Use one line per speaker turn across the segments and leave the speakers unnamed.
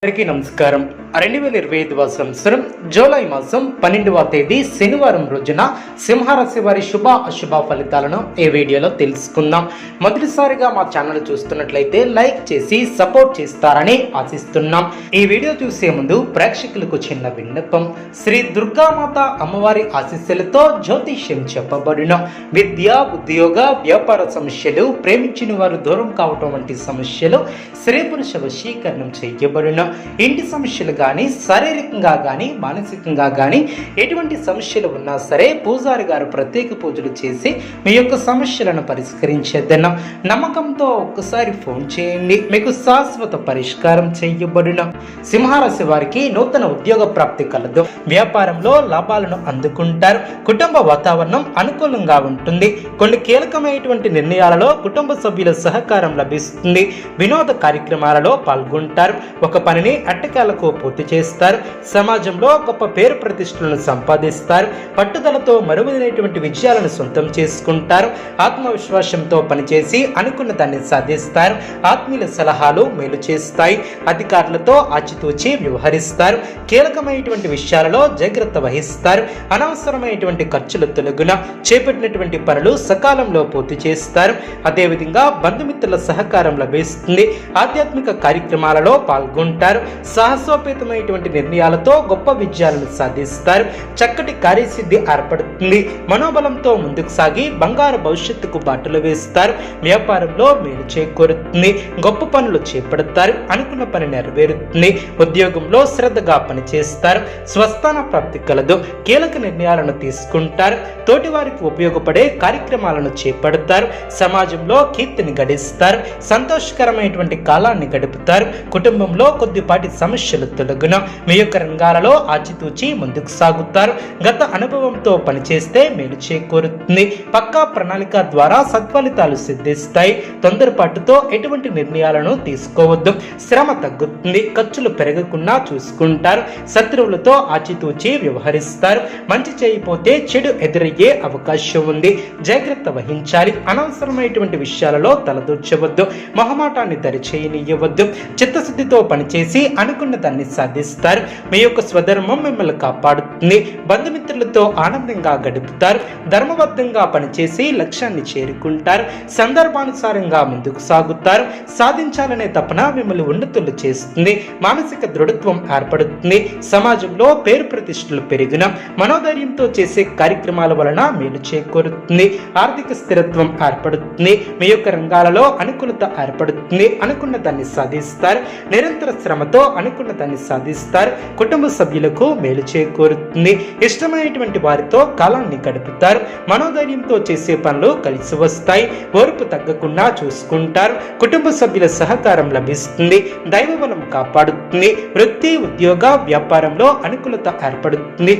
అందరికీ నమస్కారం. 2025వ సంవత్సరం జూలై మాసం 12వ తేదీ శనివారం రోజున సింహరాశి వారి శుభ అశుభ ఫలితాలను ఈ వీడియోలో తెలుసుకుందాం. మొదటిసారిగా మా ఛానల్ చూస్తున్నట్లయితే లైక్ చేసి సపోర్ట్ చేస్తారని ఆశిస్తున్నాం. ఈ వీడియో చూసే ముందు ప్రేక్షకులకు చిన్న విన్నపం. శ్రీ దుర్గామాత అమ్మవారి ఆశీస్సులతో జ్యోతిష్యం చెప్పబడిన విద్య, ఉద్యోగ, వ్యాపార సమస్యలు, ప్రేమించిన వారు దూరం కావటం వంటి సమస్యలు, స్త్రీ పురుష వశీకరణం చేయబడిన ఇంటి సమస్యలు కానీ, శారీరకంగా కానీ, మానసికంగా కానీ ఎటువంటి సమస్యలు ఉన్నా సరే పూజారి గారు ప్రత్యేక పూజలు చేసి మీ యొక్క సమస్యలను పరిష్కరించేద్దన్న నమ్మకంతో ఒక్కసారి ఫోన్ చేయండి. మీకు శాశ్వత పరిష్కారం చేయబడిన సింహరాశి వారికి నూతన ఉద్యోగ ప్రాప్తి కలదు. వ్యాపారంలో లాభాలను అందుకుంటారు. కుటుంబ వాతావరణం అనుకూలంగా ఉంటుంది. కొన్ని కీలకమైనటువంటి నిర్ణయాలలో కుటుంబ సభ్యుల సహకారం లభిస్తుంది. వినోద కార్యక్రమాలలో పాల్గొంటారు. ఒక పనిని అట్టకాలకు పూర్తి చేస్తారు. సమాజంలో గొప్ప పేరు ప్రతిష్టలను సంపాదిస్తారు. పట్టుదలతో మరువైనటువంటి విజయాలను సొంతం చేసుకుంటారు. ఆత్మవిశ్వాసంతో పనిచేసి అనుకున్న దాన్ని సాధిస్తారు. ఆత్మీయుల సలహాలు మేలు చేస్తాయి. అధికారులతో ఆచితూచి వ్యవహరిస్తారు. కీలకమైనటువంటి విషయాలలో జాగ్రత్త వహిస్తారు. అనవసరమైనటువంటి ఖర్చులు తొలగున చేపట్టినటువంటి పనులు సకాలంలో పూర్తి చేస్తారు. అదేవిధంగా బంధుమిత్రుల సహకారం లభిస్తుంది. ఆధ్యాత్మిక కార్యక్రమాలలో పాల్గొంటారు. సాహసోపేతమైనటువంటి నిర్ణయాలతో గొప్ప విజయాలను సాధిస్తారు. చక్కటి కార్యసిద్ధి ఏర్పడుతుంది. మనోబలంతో ముందుకు సాగి బంగారు భవిష్యత్తుకు బాటలు వేస్తారు. వ్యాపారంలో మేలు చేకూరుతుంది. గొప్ప పనులు చేపడతారు. అనుకున్న పని నెరవేరుతుంది. ఉద్యోగంలో శ్రద్ధగా పనిచేస్తారు. స్వస్థాన ప్రాప్తి కలదు. కీలక నిర్ణయాలను తీసుకుంటారు. తోటివారికి ఉపయోగపడే కార్యక్రమాలను చేపడతారు. సమాజంలో కీర్తిని గడిస్తారు. సంతోషకరమైనటువంటి కాలాన్ని గడుపుతారు. కుటుంబంలో కొద్దిపాటి సమస్యలు తొలగున మీ యొక్క రంగాలలో ఆచితూచి ముందుకు సాగుతారు. గత అనుభవంతో పనిచేస్తే మేలు చేకూరుతుంది. పక్కా ప్రణాళిక ద్వారా సత్ఫలితాలు సిద్ధిస్తాయి. తొందరపాటుతో ఎటువంటి నిర్ణయాలను తీసుకోవద్దు. శ్రమ తగ్గుతుంది. ఖర్చులు పెరగకుండా చూసుకుంటారు. శత్రువులతో ఆచితూచి వ్యవహరిస్తారు. మంచి చేయకపోతే చెడు ఎదురయ్యే అవకాశం ఉంది. జాగ్రత్త వహించాలి. అనవసరమైనటువంటి విషయాలలో తలదూర్చవద్దు. మొహమాటాన్ని దరిచేయనివ్వద్దు. చిత్తశుద్ధితో పనిచేసి అనుకున్న దాన్ని సాధిస్తారు. మీ యొక్క స్వధర్మం మిమ్మల్ని కాపాడుతుంది. బంధుమిత్రులతో ఆనందంగా గడుపుతారు. ధర్మబద్ధంగా పనిచేసి లక్ష్యాన్ని చేరుకుంటారు. సందర్భానుసారంగా ముందుకు సాగుతారు. సాధించాలనే తపన మిమ్మల్ని ఉన్నతులు చేస్తుంది. మానసిక దృఢత్వం ఏర్పడుతుంది. సమాజంలో పేరు ప్రతిష్టలు పెరిగిన మనోధైర్యంతో చేసే కార్యక్రమాల వలన మేలు చేకూరుతుంది. ఆర్థిక స్థిరత్వం ఏర్పడుతుంది. మీ యొక్క రంగాలలో అనుకూలత ఏర్పడుతుంది. అనుకున్న దాన్ని సాధిస్తారు. నిరంతర శ్రమతో అనుకున్న దాన్ని సాధిస్తారు. కుటుంబ సభ్యులకు మేలు చేకూరుతుంది. ఇష్టమైనటువంటి వారితో కాలాన్ని గడుపుతారు. మనోధైర్యంతో చేసే పనులు కలిసి వస్తాయి. ఓర్పు తగ్గకుండా చూసుకుంటారు. కుటుంబ సభ్యుల సహకారం లభిస్తుంది. దైవబలం కాపాడుతుంది. వృత్తి, ఉద్యోగ, వ్యాపారంలో అనుకూలత ఏర్పడుతుంది.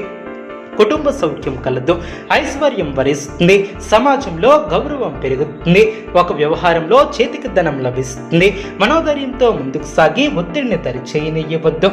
కుటుంబ సౌఖ్యం కలదు. ఐశ్వర్యం వరిస్తుంది. సమాజంలో గౌరవం పెరుగుతుంది. ఒక వ్యవహారంలో చేతికి ధనం లభిస్తుంది. మనోధైర్యంతో ముందుకు సాగి ఒత్తిడిని దరిచేయనివ్వద్దు.